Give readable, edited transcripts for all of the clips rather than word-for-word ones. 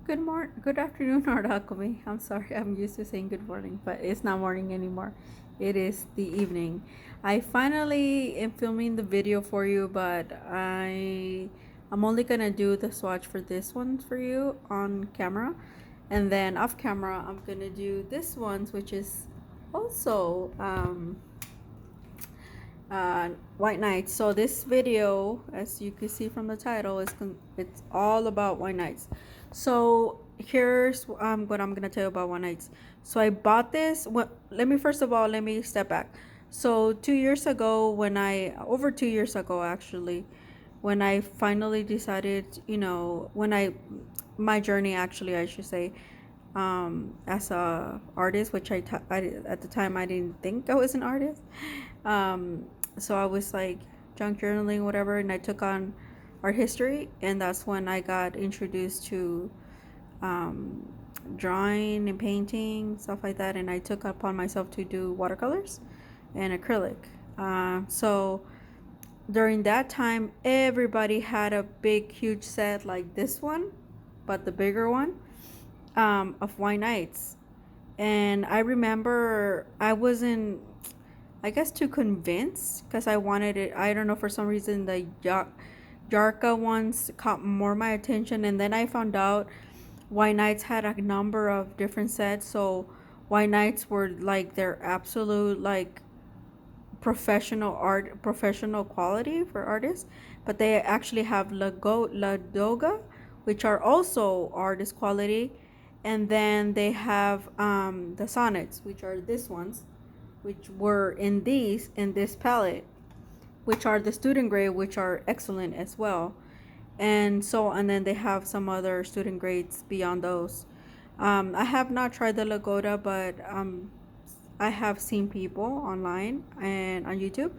Good afternoon, Art-Alchemy. I'm sorry, I'm used to saying good morning, but it's not morning anymore. It is the evening. I finally am filming the video for you, but I'm only gonna do the swatch for this one for you on camera, and then off camera I'm gonna do this ones, which is also white nights. So this video, as you can see from the title, it's all about white nights. So here's what I'm gonna tell you about white nights. So I bought this. Let me first of all let me step back. So 2 years ago, over 2 years ago actually, when I finally decided, when my journey actually, I should say, as a artist, which at the time I didn't think I was an artist. Um, so I was like junk journaling, whatever, and I took on art history, and that's when I got introduced to um, drawing and painting, stuff like that. And I took upon myself to do watercolors and acrylic. So during that time, everybody had a big, huge set like this one, but the bigger one, of white nights. And I remember I wasn't, I guess, too convinced because I wanted it. I don't know, for some reason the Yarka ones caught more my attention, and then I found out White Knights had a number of different sets. So White Knights were like their absolute like professional quality for artists, but they actually have La Doga, which are also artist quality, and then they have the sonnets, which are these ones, which were in this palette, which are the student grade, which are excellent as well. And then they have some other student grades beyond those. I have not tried the Lagoda, but I have seen people online and on YouTube,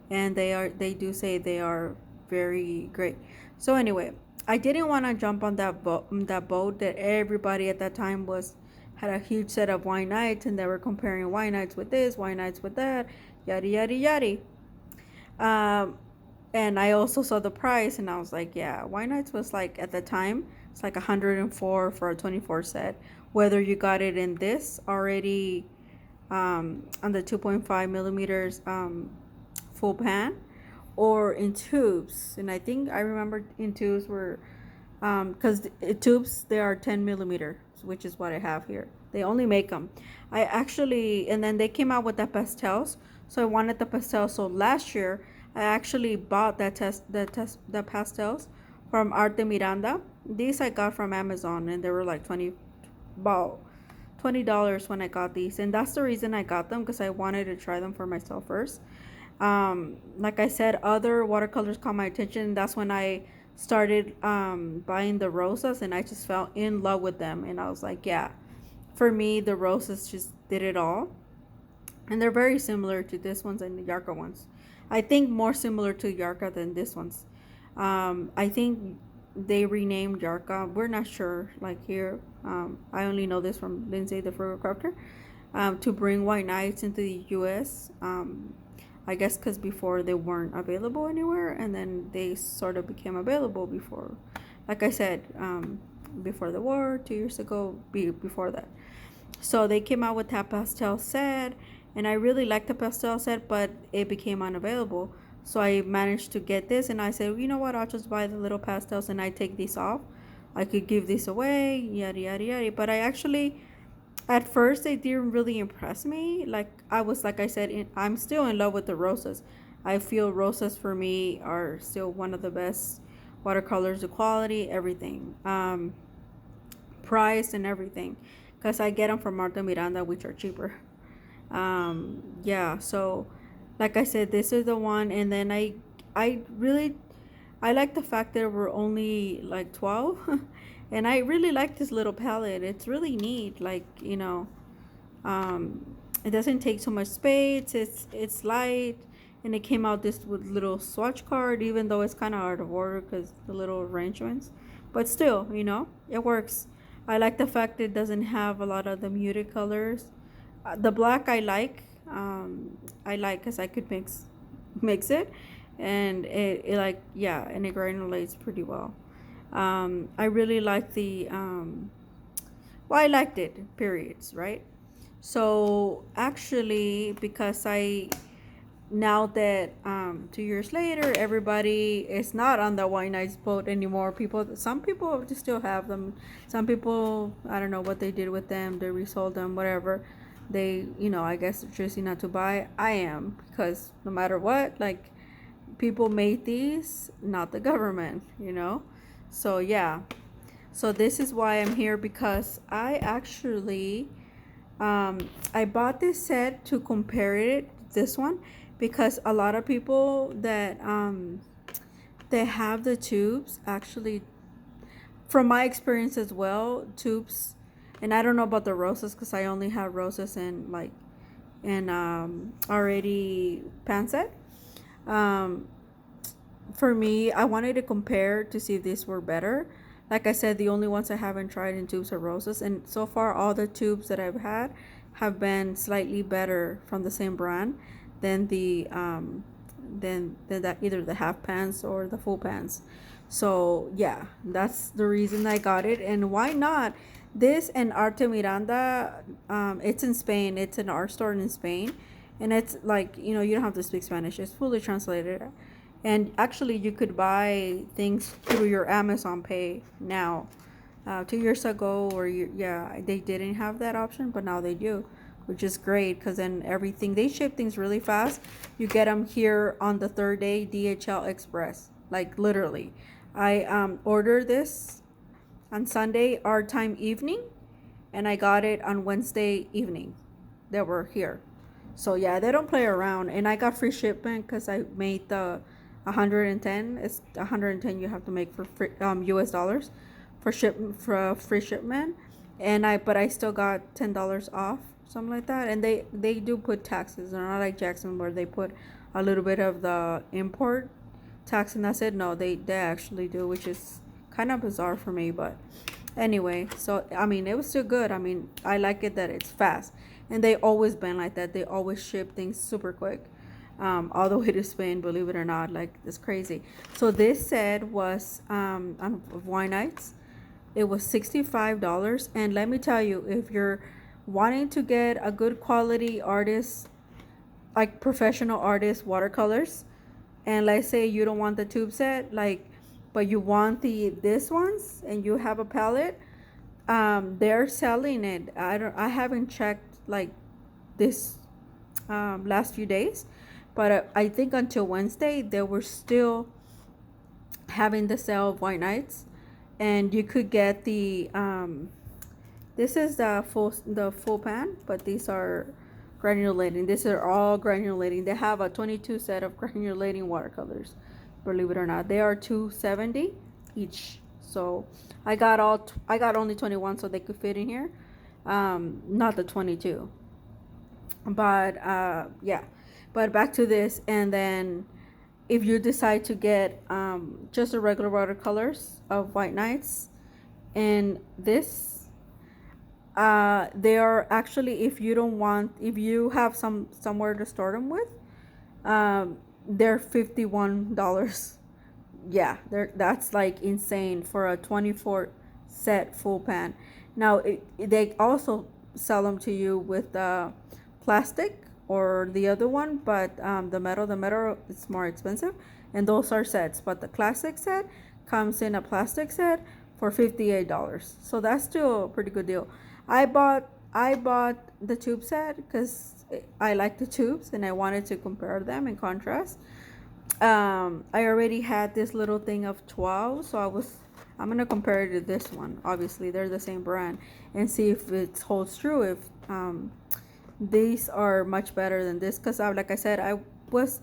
and they do say they are very great. So anyway, I didn't want to jump on that boat that everybody at that time was had a huge set of wine nights, and they were comparing wine nights with this, wine nights with that, yada yada yada. Um, and I also saw the price, and I was like, yeah, wine nights was like at the time it's like 104 for a 24 set. Whether you got it in this already on the 2.5 millimeters full pan, or in tubes. And I think I remember in tubes were because tubes they are 10 millimeter, which is what I have here. They only make them. I actually, and then they came out with the pastels, so I wanted the pastels. So last year I actually bought the pastels from Artemiranda. These I got from Amazon, and they were like about $20 when I got these, and that's the reason I got them, because I wanted to try them for myself first. Like I said, other watercolors caught my attention. That's when I started buying the rosas, and I just fell in love with them. And I was like, yeah, for me, the rosas just did it all. And they're very similar to this ones and the Yarka ones. I think more similar to Yarka than this ones. I think they renamed Yarka. We're not sure. Like here, I only know this from Lindsay, the Frugal Crafter, to bring white knights into the U.S. I guess because before they weren't available anywhere, and then they sort of became available before, like I said, before the war, 2 years ago, before that. So they came out with that pastel set, and I really liked the pastel set, but it became unavailable. So I managed to get this, and I said, you know what, I'll just buy the little pastels and I take these off. I could give this away, yada yada yada. But I actually, at first, they didn't really impress me. Like I said, I'm still in love with the rosas. I feel rosas for me are still one of the best watercolors, the quality, everything. Price and everything, because I get them from Marta Miranda, which are cheaper. Yeah, so like I said, this is the one. And then I really, I like the fact that we're only like 12. And I really like this little palette. It's really neat. Like, it doesn't take so much space. It's light, and it came out this with little swatch card, even though it's kind of out of order because the little arrangements. But still, it works. I like the fact that it doesn't have a lot of the muted colors. The black I like because I could mix it, and it like, yeah, and it granulates pretty well. I really like well, I liked it, periods, right? So actually, because now that 2 years later, everybody is not on the white nights boat anymore. Some people just still have them. Some people, I don't know what they did with them. They resold them, whatever. They, I guess they're choosing not to buy. I am, because no matter what, like, people made these, not the government. So yeah. So this is why I'm here, because I actually I bought this set to compare this one, because a lot of people that they have the tubes, actually, from my experience as well, tubes, and I don't know about the roses because I only have roses and like and already pan set. Um, for me, I wanted to compare to see if these were better. Like I said, the only ones I haven't tried in tubes are roses, and so far all the tubes that I've had have been slightly better from the same brand than the than that, either the half pans or the full pans. So yeah, that's the reason I got it. And why not? This and Artemiranda, it's in Spain. It's an art store in Spain, and it's like, you don't have to speak Spanish. It's fully translated. And actually, you could buy things through your Amazon Pay now. 2 years ago, yeah, they didn't have that option, but now they do, which is great, because then everything, they ship things really fast. You get them here on the third day, DHL Express, like literally. I ordered this on Sunday, our time evening, and I got it on Wednesday evening. They were here. So yeah, they don't play around. And I got free shipment because I made the 110. It's 110 you have to make for free, US dollars for free shipment. But I still got $10 off, something like that. And they do put taxes. They're not like Jackson where they put a little bit of the import tax and that's it. No, they actually do, which is kind of bizarre for me, but anyway. So I mean, it was still good. I mean, I like it that it's fast, and they always been like that. They always ship things super quick, all the way to Spain, believe it or not. Like, it's crazy. So this set was on wine nights, it was $65. And let me tell you, if you're wanting to get a good quality artist, like professional artist watercolors, and let's say you don't want the tube set, like, but you want this ones, and you have a palette, they're selling it. I haven't checked like this last few days, but I think until Wednesday they were still having the sale of white nights, and you could get this is the full pan, but these are granulating. These are all granulating. They have a 22 set of granulating watercolors. Believe it or not, they are 270 each. So I got only 21, so they could fit in here. Not the 22. But yeah. But back to this, and then if you decide to get just the regular watercolors of white nights, and this they are actually, if you have somewhere to store them with, they're $51. Yeah, that's like insane for a 24 set full pan. Now they also sell them to you with plastic or the other one, but the metal is more expensive, and those are sets. But the classic set comes in a plastic set for $58. So that's still a pretty good deal. I bought the tube set because I like the tubes and I wanted to compare them and contrast. I already had this little thing of 12, so I'm gonna compare it to this one. Obviously, they're the same brand, and see if it holds true. If these are much better than this, because like I said, I was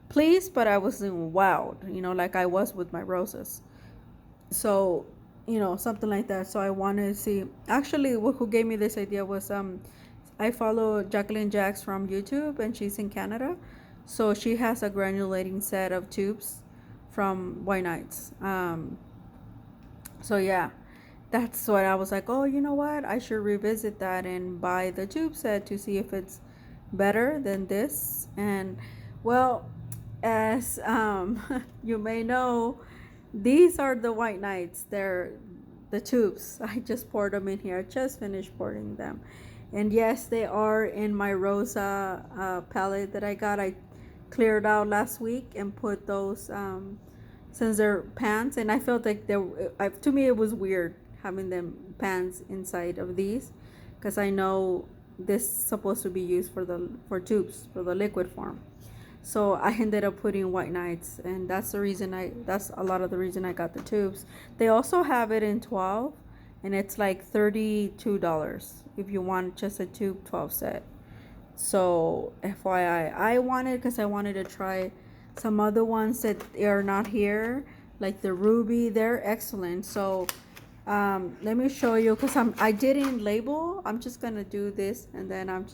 pleased, but I wasn't wowed. Like I was with my roses. So something like that. So I wanted to see. Actually, who gave me this idea was I follow Jacqueline Jacks from YouTube, and she's in Canada. So she has a granulating set of tubes from White Nights. So yeah, that's what I was like. Oh, you know what? I should revisit that and buy the tube set to see if it's better than this. And well, as you may know, These are the white knights. They're the tubes. I just poured them in here. I just finished pouring them. And yes, they are in my rosa palette that I got. I cleared out last week and put those since they're pans. And I felt like to me it was weird having them pans inside of these, because I know this is supposed to be used for tubes for the liquid form. So I ended up putting white knights, and that's a lot of the reason I got the tubes. They also have it in 12, and it's like $32 if you want just a tube 12 set. So FYI, I wanted, because I wanted to try some other ones that are not here, like the ruby. They're excellent. So let me show you, because I didn't label. I'm just gonna do this, and then I'm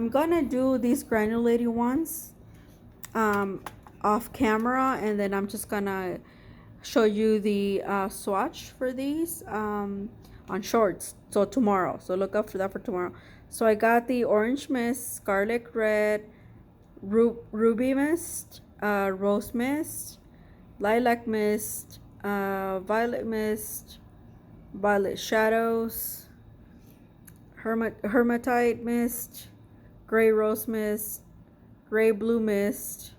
gonna do these granulating ones off camera, and then I'm just gonna show you the swatch for these on shorts. So tomorrow, so look up for that for tomorrow. So I got the orange mist, scarlet red, ruby mist, rose mist, lilac mist, violet mist, violet shadows, hermatite mist, gray rose mist, gray blue mist,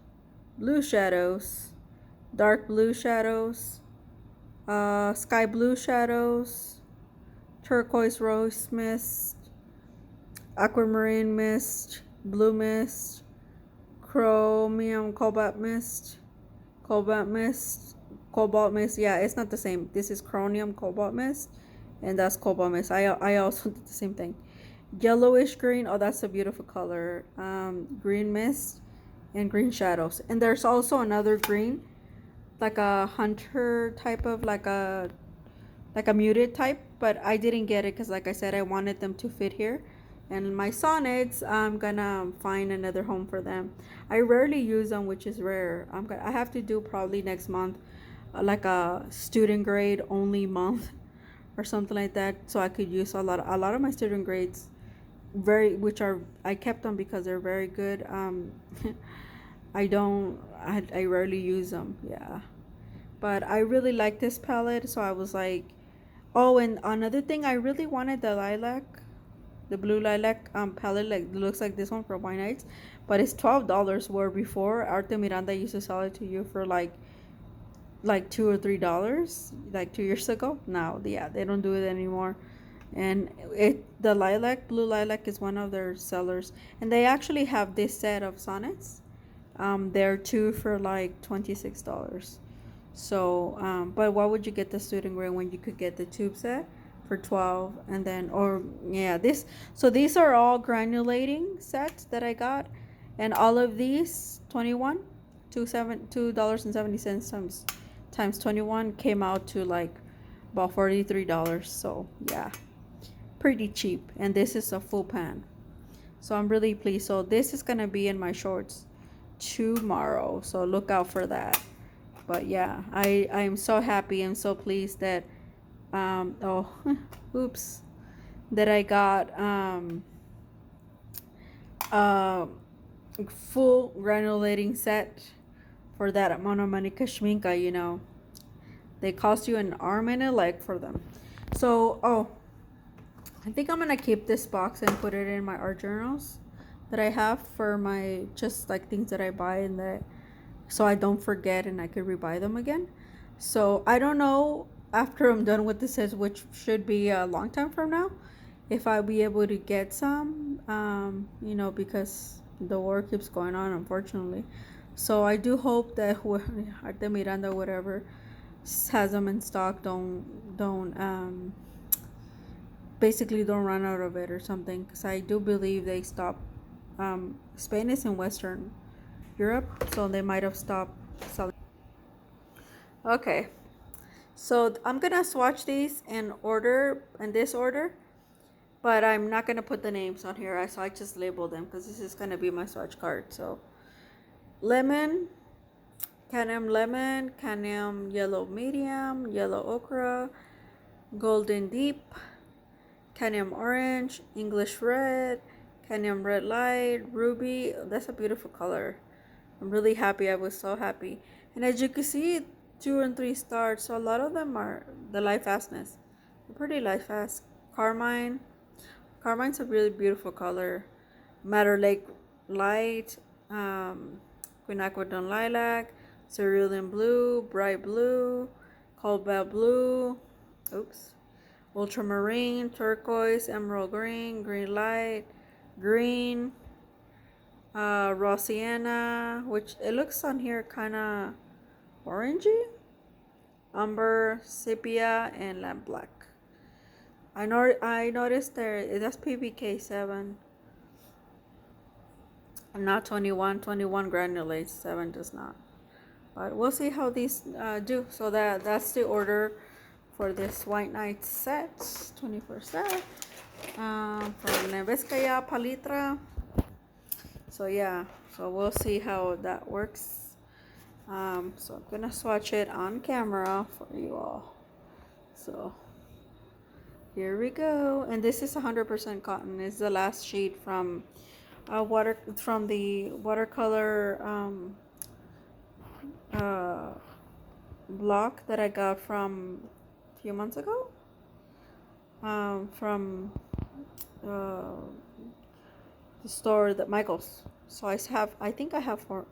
blue shadows, dark blue shadows, sky blue shadows, turquoise rose mist, aquamarine mist, blue mist, chromium cobalt mist, cobalt mist, cobalt mist. Yeah, it's not the same. This is chromium cobalt mist, and that's cobalt mist. I also did the same thing. Yellowish green. Oh, that's a beautiful color. Green mist and green shadows. And there's also another green, like a hunter type of, like a muted type, but I didn't get it because, like I said, I wanted them to fit here. And my sonnets, I'm gonna find another home for them. I rarely use them, which is rare. I have to do probably next month, like a student grade only month or something like that, so I could use a lot of my student grades, I kept them because they're very good. I rarely use them. Yeah, but I really like this palette, so I was like, oh, and another thing, I really wanted the blue lilac palette, like looks like this one for white nights, but it's $12, where before Artemiranda used to sell it to you for like $2 or $3, like 2 years ago. Now, yeah, they don't do it anymore. And the blue lilac is one of their sellers, and they actually have this set of sonnets. They're two for like $26. So, but why would you get the student grade when you could get the tube set for 12? And then, or yeah, these are all granulating sets that I got, and all of these $2.70 times 21 came out to like about $43. So yeah, pretty cheap. And this is a full pan, so I'm really pleased. So this is gonna be in my shorts tomorrow, so look out for that. But yeah, I am so happy and so pleased that oh oops, that I got uh full granulating set for that amount of money. Kashminka, they cost you an arm and a leg for them. So, I think I'm gonna keep this box and put it in my art journals that I have for my, just like things that I buy, and that, so I don't forget and I could rebuy them again. So I don't know, after I'm done with this, which should be a long time from now, if I'll be able to get some, because the war keeps going on, unfortunately. So I do hope that Arte Miranda, whatever, has them in stock. Don't basically don't run out of it or something, because I do believe they stopped. Spain is in Western Europe, so they might have stopped selling. Okay, so I'm gonna swatch these in this order, but I'm not gonna put the names on here. So I just labeled them because this is gonna be my swatch card. So lemon, cadmium yellow medium, yellow ochre, golden deep, cadmium orange, English red, cadmium red light, ruby. That's a beautiful color. I'm really happy. I was so happy. And as you can see, 2 and 3 stars. So a lot of them are the light fastness. They're pretty light fast. Carmine. Carmine's a really beautiful color. Madder Lake Light, Quinacridone Lilac, Cerulean Blue, Bright Blue, Cobalt Blue, oops, Ultramarine, Turquoise, Emerald Green, Green Light, Green, Raw Sienna, which it looks on here kind of orangey, Umber, Sepia, and Lamp Black. I noticed that's PBK7. Not 21. 21 granulates, 7 does not. But we'll see how these do. So that's the order for this White Night set, 24 set, from Neveskaya Palitra. So yeah, so we'll see how that works. So I'm gonna swatch it on camera for you all. So here we go. And this is 100% cotton. It's the last sheet from the watercolor block that I got from a few months ago, from the store that Michael's. So I think I have four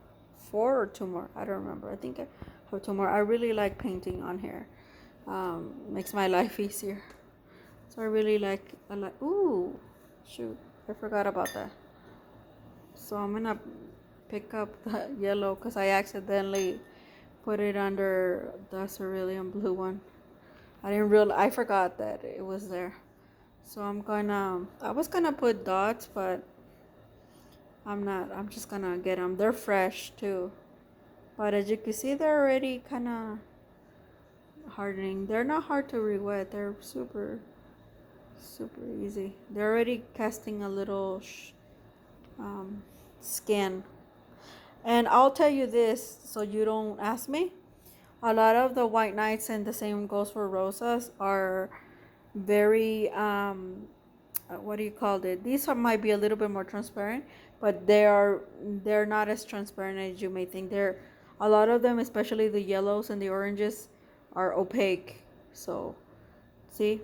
or two more. I don't remember. I think I have two more. I really like painting on here. Makes my life easier. So I like. Ooh, shoot! I forgot about that. So I'm gonna pick up the yellow because I accidentally put it under the cerulean blue one. I forgot that it was there. So I was gonna put dots, but I'm not. I'm just gonna get them. They're fresh too. But as you can see, they're already kind of hardening. They're not hard to re-wet. They're super easy. They're already casting a little skin. And I'll tell you this so you don't ask me. A lot of the White Nights, and the same goes for Rosas, are very what do you call it? These might be a little bit more transparent, but they're not as transparent as you may think. A lot of them, especially the yellows and the oranges, are opaque. So see,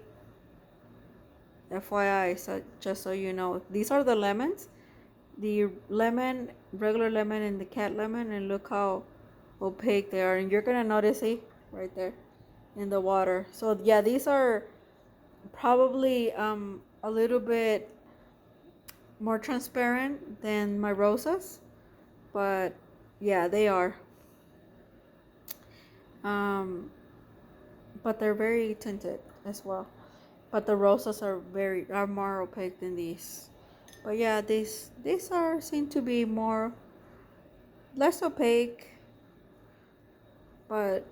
FYI, so just so you know, these are the lemons. The lemon, regular lemon, and the cat lemon, and look how opaque they are. And you're gonna notice it right there in the water. So yeah, these are probably a little bit more transparent than my rosas, but yeah, they are. But they're very tinted as well. But the rosas are more opaque than these. But yeah, these seem to be less opaque, but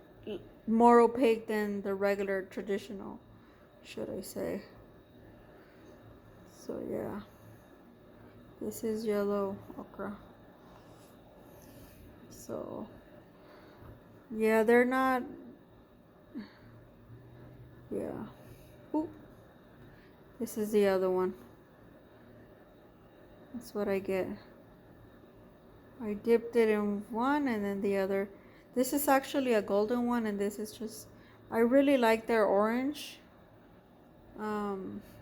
more opaque than the regular traditional, should I say. So yeah, this is yellow ochre. So yeah, they're not. Yeah. Ooh. This is the other one. That's what I get. I dipped it in one and then the other. This is actually a golden one, and this is just, I really like their orange.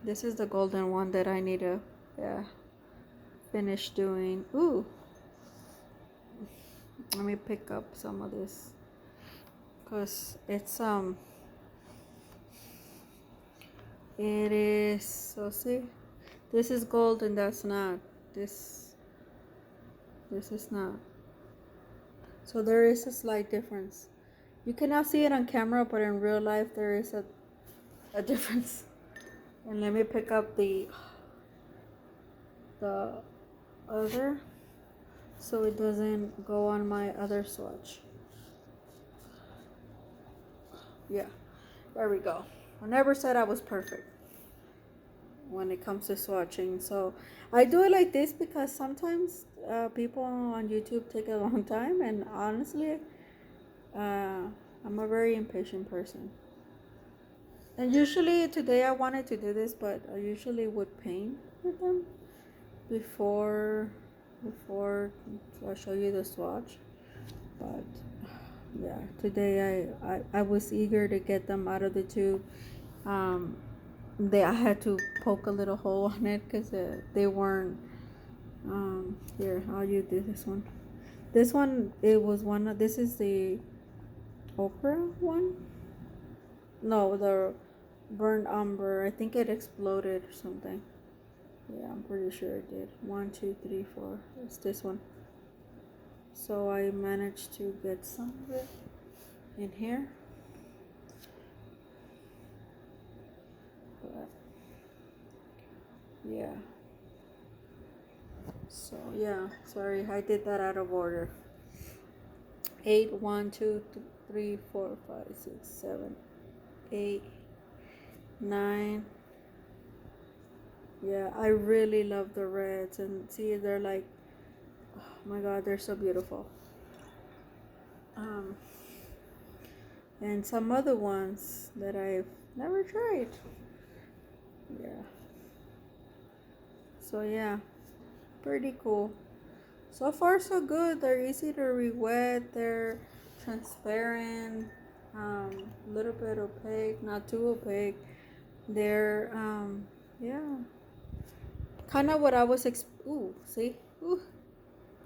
This is the golden one that I need to finish doing. Ooh. Let me pick up some of this because it's it is, so see, this is gold and that's not. This is not. So there is a slight difference. You cannot see it on camera, but in real life there is a difference. And let me pick up the other so it doesn't go on my other swatch. Yeah, there we go. I never said I was perfect when it comes to swatching. So I do it like this because sometimes people on YouTube take a long time, and honestly, I'm a very impatient person. And usually today I wanted to do this, but I usually would paint with them before so I'll show you the swatch. But Yeah, today I was eager to get them out of the tube. Um, I had to poke a little hole on it because they weren't. Here, I'll use this one. This one, it was one of, this is the okra one. No, the burnt umber. I think it exploded or something. Yeah, I'm pretty sure it did. 1, 2, 3, 4. It's this one. So I managed to get some of it in here. But yeah. So yeah, sorry, I did that out of order. 8, 1, 2, 3, 4, 5, 6, 7, 8, 9. Yeah, I really love the reds, and see, they're like, oh my god, they're so beautiful. Um, and some other ones that I've never tried. Yeah. So yeah, pretty cool. So far so good. They're easy to re-wet. They're transparent, a little bit opaque, not too opaque. They're yeah, kind of what I was ooh, see, ooh,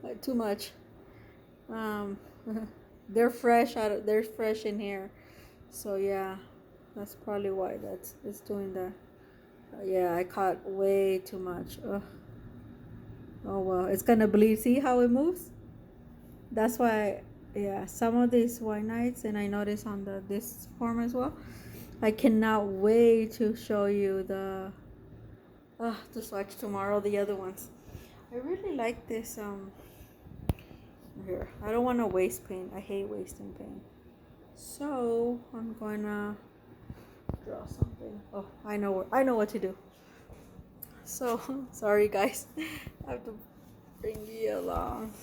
like too much. Um, they're fresh they're fresh in here. So yeah, that's probably why it's doing that. Yeah, I caught way too much. Ugh. Oh well, it's gonna bleed. See how it moves? That's why, yeah, some of these white nights, and I notice on this form as well. I cannot wait to show you the swatch tomorrow. The other ones. I really like this. Here, I don't want to waste paint. I hate wasting paint. So I'm gonna draw something. Oh, I know what to do. So sorry guys, I have to bring you along.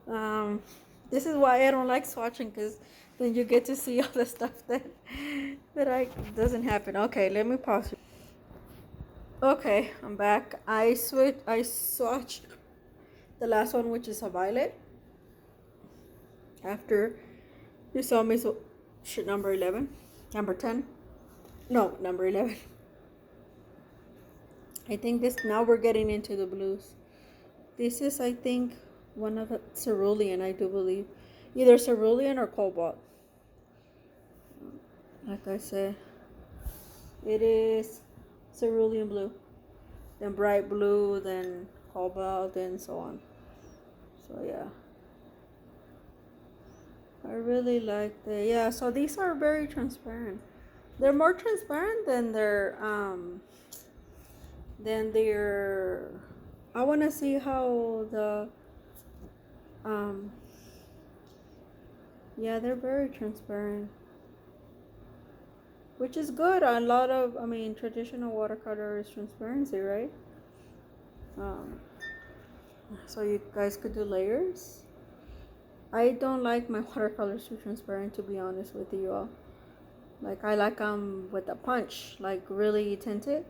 Um, this is why I don't like swatching, because then you get to see all the stuff that I doesn't happen. Okay, let me pause. Okay, I'm back. I swatched the last one, which is a violet. After you saw me shit number 11, number 10. No, number 11. I think this now we're getting into the blues. This is, I think, one of the cerulean, I do believe. Either cerulean or cobalt. Like I said, it is cerulean blue, then bright blue, then cobalt, and so on. So yeah, I really like yeah, so these are very transparent. They're more transparent than their I want to see how um yeah, they're very transparent, which is good. A lot of, I mean, traditional watercolor is transparency, right? um so you guys could do layers. I don't like my watercolors too transparent, to be honest with you all. Like, I like them with a punch, like really tinted,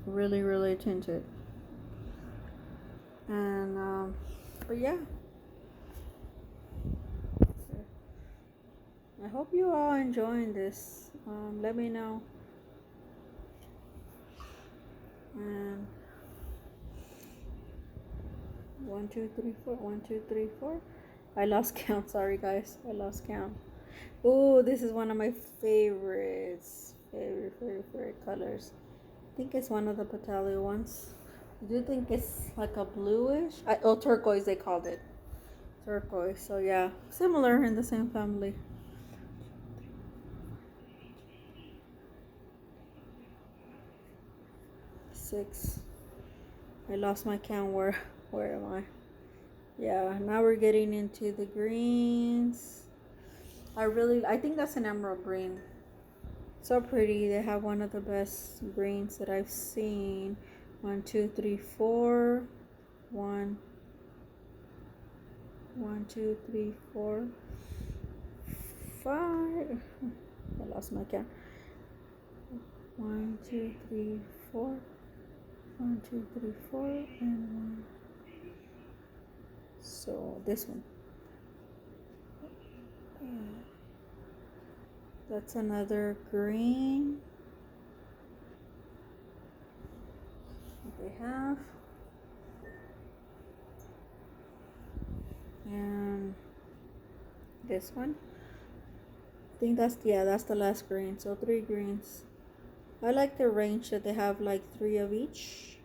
really tinted. And but yeah, I hope you all enjoying this. Let me know. And 1, 2, 3, 4. 1, 2, 3, 4. I lost count. Sorry guys, I lost count. Oh, this is one of my favorites. Favorite colors. I think it's one of the Patalio ones. I do think it's like a bluish. Oh, turquoise they called it. Turquoise. So yeah, similar in the same family. 6. I lost my count. Where am I? Yeah, now we're getting into the greens. I think that's an emerald green. So pretty. They have one of the best greens that I've seen. 1, 2, 3, 4. 1, 1, 2, 3, 4, 5. I lost my count. 1, 2, 3, 4. 1, 2, 3, 4, and 1. So this one. That's another green that they have. And this one. I think that's the last green. So 3 greens. I like the range that they have like 3 of each.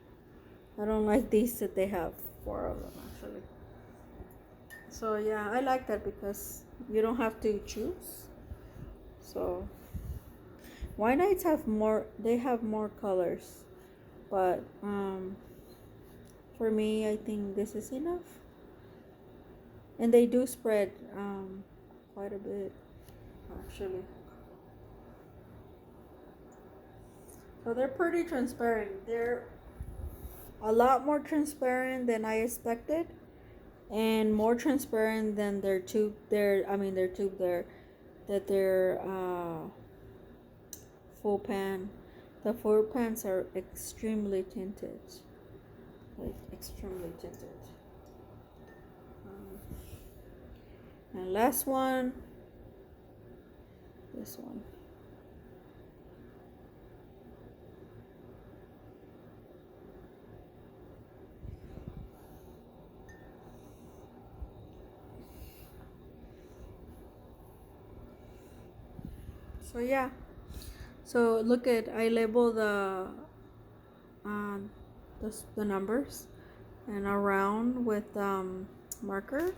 I don't like these that they have 4 of them actually. So yeah, I like that because you don't have to choose. So white nights have more, they have more colors, but for me I think this is enough. And they do spread quite a bit actually. So they're pretty transparent. They're a lot more transparent than I expected, and more transparent than their tube. Their tube there, that their full pan. The full pans are extremely tinted, like extremely tinted. And last one, this one. So yeah, so look at, I label um, the numbers and around with marker,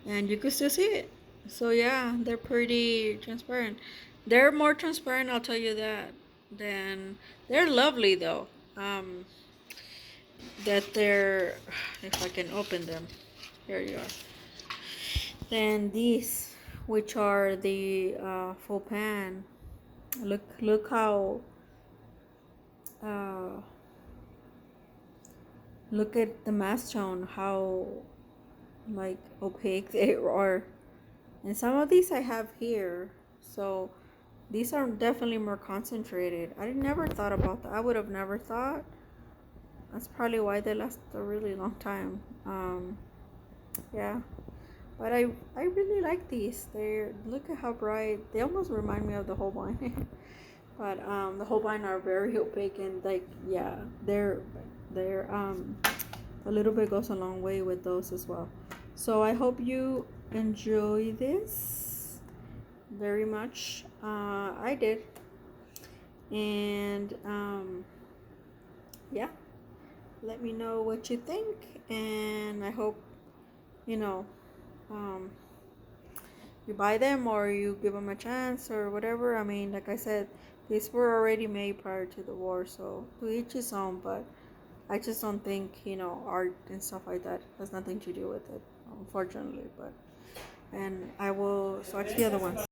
and you can still see it. So yeah, they're pretty transparent. They're more transparent, I'll tell you that. Than they're lovely though. That they're, if I can open them, here you are. Then these, which are the full pan. Look how uh, look at the mass tone, how like opaque they are. And some of these I have here, so these are definitely more concentrated. I never thought about that. I would have never thought. That's probably why they last a really long time. Yeah, but I really like these. They look at how bright. They almost remind me of the Holbein. But the Holbein are very opaque, and like yeah, they're a little bit goes a long way with those as well. So I hope you enjoy this very much. I did, and yeah, let me know what you think, and I hope you know um, you buy them or you give them a chance or whatever. I mean, like I said, these were already made prior to the war, so to each his own. But I just don't think art and stuff like that has nothing to do with it, unfortunately. But and I will swatch the other ones.